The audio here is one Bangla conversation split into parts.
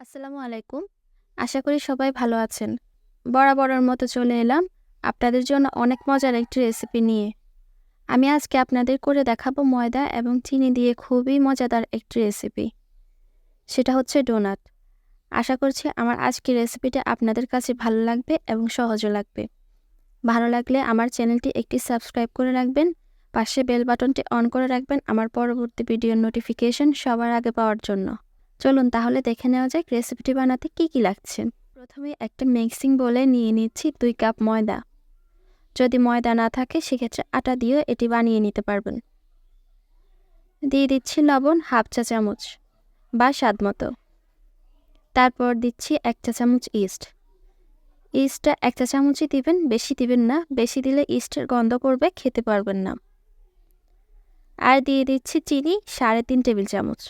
আসসালামু আলাইকুম। আশা করি সবাই ভালো আছেন। বরাবরের মতো চলে এলাম আপনাদের জন্য অনেক মজার একটি রেসিপি নিয়ে। আমি আজকে আপনাদের করে দেখাবো ময়দা এবং চিনি দিয়ে খুবই মজাদার একটি রেসিপি। সেটা হচ্ছে ডোনাট। আশা করছি আমার আজকের রেসিপিটা আপনাদের কাছে ভালো লাগবে এবং সহজও লাগবে। ভালো লাগলে আমার চ্যানেলটি একটি সাবস্ক্রাইব করে রাখবেন, পাশে বেল বাটনটি অন করে রাখবেন আমার পরবর্তী ভিডিওর নোটিফিকেশন সবার আগে পাওয়ার জন্য। চলুন তাহলে দেখে নেওয়া যাক রেসিপিটি বানাতে কি লাগছে। প্রথমে একটা মিক্সিং বোলে নিয়ে নিচ্ছি 2 কাপ ময়দা। যদি ময়দা না থাকে সেক্ষেত্রে আটা দিয়েও এটি বানিয়ে নিতে পারবেন। দিয়ে দিচ্ছি লবণ হাফ চা চামচ বা স্বাদ মতো। তারপর দিচ্ছি 1 চা চামচ ইস্ট। ইস্টটা 1 চা চামচই দিবেন, বেশি দিবেন না, বেশি দিলে ইস্টের গন্ধ করবে, খেতে পারবেন না। আর দিয়ে দিচ্ছি চিনি 3.5 টেবিল চামচ।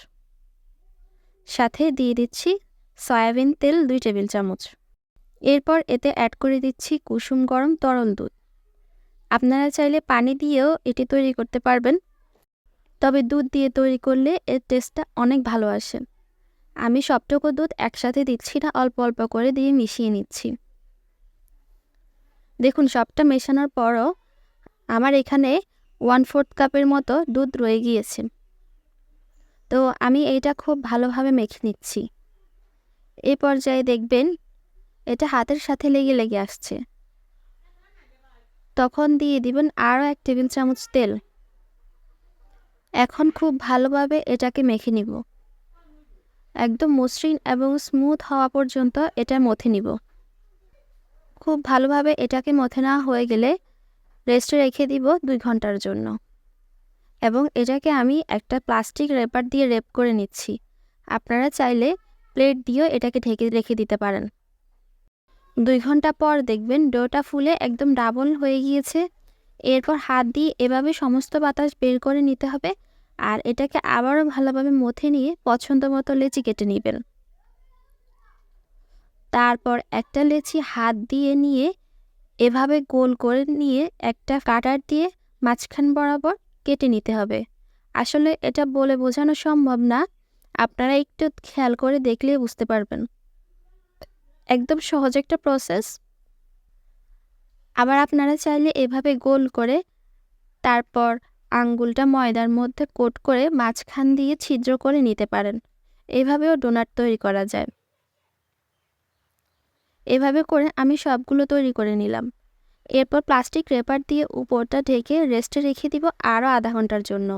সাথে দিয়ে দিচ্ছি সয়াবিন তেল 2 টেবিল চামচ। এরপর এতে অ্যাড করে দিচ্ছি কুসুম গরম তরল দুধ। আপনারা চাইলে পানি দিয়েও এটি তৈরি করতে পারবেন, তবে দুধ দিয়ে তৈরি করলে এর টেস্টটা অনেক ভালো আসে। আমি সবটুকু দুধ একসাথে দিচ্ছি না, অল্প অল্প করে দিয়ে মিশিয়ে নিচ্ছি। দেখুন সবটা মেশানোর পরও আমার এখানে 1/4 কাপের মতো দুধ রয়ে গিয়েছে। তো আমি এইটা খুব ভালোভাবে মেখে নিচ্ছি। এই পর্যায়ে দেখবেন এটা হাতের সাথে লেগে আসছে। তখন দিয়ে দিবেন আরও 1 টেবিল চামচ তেল। এখন খুব ভালোভাবে এটাকে মেখে নিব। একদম মসৃণ এবং স্মুথ হওয়া পর্যন্ত এটা মথে নিব। খুব ভালোভাবে এটাকে মথে নেওয়া হয়ে গেলে রেস্টে রেখে দিব 2 ঘন্টার জন্য। এবং এটাকে আমি একটা প্লাস্টিক র্যাপার দিয়ে র্যাপ করে নিচ্ছি। আপনারা চাইলে প্লেট দিয়েও এটাকে ঢেকে রেখে দিতে পারেন। 2 ঘন্টা পর দেখবেন ডোটা ফুলে একদম ডাবল হয়ে গিয়েছে। এরপর হাত দিয়ে এভাবে সমস্ত বাতাস বের করে নিতে হবে। আর এটাকে আবারও ভালোভাবে মথে নিয়ে পছন্দ মতো লেচি কেটে নেবেন। তারপর একটা লেচি হাত দিয়ে নিয়ে এভাবে গোল করে নিয়ে একটা কাটার দিয়ে মাঝখান বরাবর কেটে নিতে হবে। আসলে এটা বলে বোঝানো সম্ভব না, আপনারা একটু খেয়াল করে দেখলেই বুঝতে পারবেন। একদম সহজ একটা প্রসেস। আবার আপনারা চাইলে এভাবে গোল করে তারপর আঙ্গুলটা ময়দার মধ্যে কোট করে মাঝখান দিয়ে ছিদ্র করে নিতে পারেন। এভাবেও ডোনাট তৈরি করা যায়। এভাবে করে আমি সবগুলো তৈরি করে নিলাম। এরপর প্লাস্টিক র্যাপার দিয়ে উপরটা ঢেকে রেস্টে রেখে দিব আরও আধা ঘন্টার জন্য।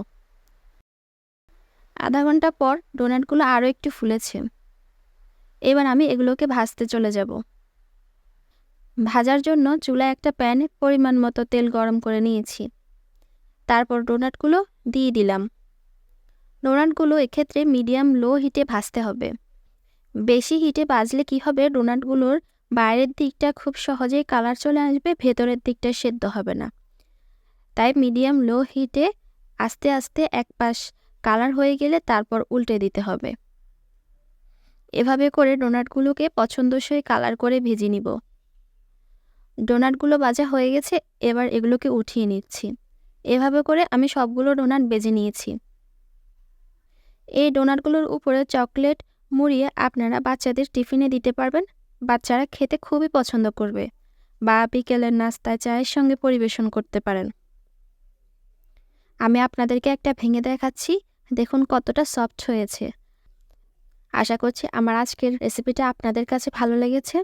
আধা ঘন্টা পর ডোনাটগুলো আরও একটু ফুলেছে। এবার আমি এগুলোকে ভাজতে চলে যাব। ভাজার জন্য চুলায় একটা প্যানে পরিমাণ মতো তেল গরম করে নিয়েছি। তারপর ডোনাটগুলো দিয়ে দিলাম। ডোনাটগুলো এক্ষেত্রে মিডিয়াম লো হিটে ভাজতে হবে। বেশি হিটে ভাজলে কি হবে, ডোনাটগুলোর বাইরের দিকটা খুব সহজেই কালার চলে আসবে, ভেতরের দিকটা সেদ্ধ হবে না। তাই মিডিয়াম লো হিটে আস্তে আস্তে এক পাশ কালার হয়ে গেলে তারপর উল্টে দিতে হবে। এভাবে করে ডোনাটগুলোকে পছন্দসই কালার করে ভেজে নিব। ডোনাটগুলো ভাজা হয়ে গেছে, এবার এগুলোকে উঠিয়ে নিচ্ছি। এভাবে করে আমি সবগুলো ডোনাট ভেজে নিয়েছি। এই ডোনাটগুলোর উপরে চকলেট মুড়িয়ে আপনারা বাচ্চাদের টিফিনে দিতে পারবেন। বাচ্চারা খেতে খুবই পছন্দ করবে। বা বিকেলের নাস্তায় চায়ের সঙ্গে পরিবেশন করতে পারেন। আমি আপনাদেরকে একটা ভেঙে দেখাচ্ছি, দেখুন কতটা সফট হয়েছে। আশা করছি আমার আজকের রেসিপিটা আপনাদের কাছে ভালো লেগেছে।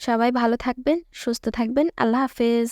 সবাই ভালো থাকবেন, সুস্থ থাকবেন। আল্লাহ হাফেজ।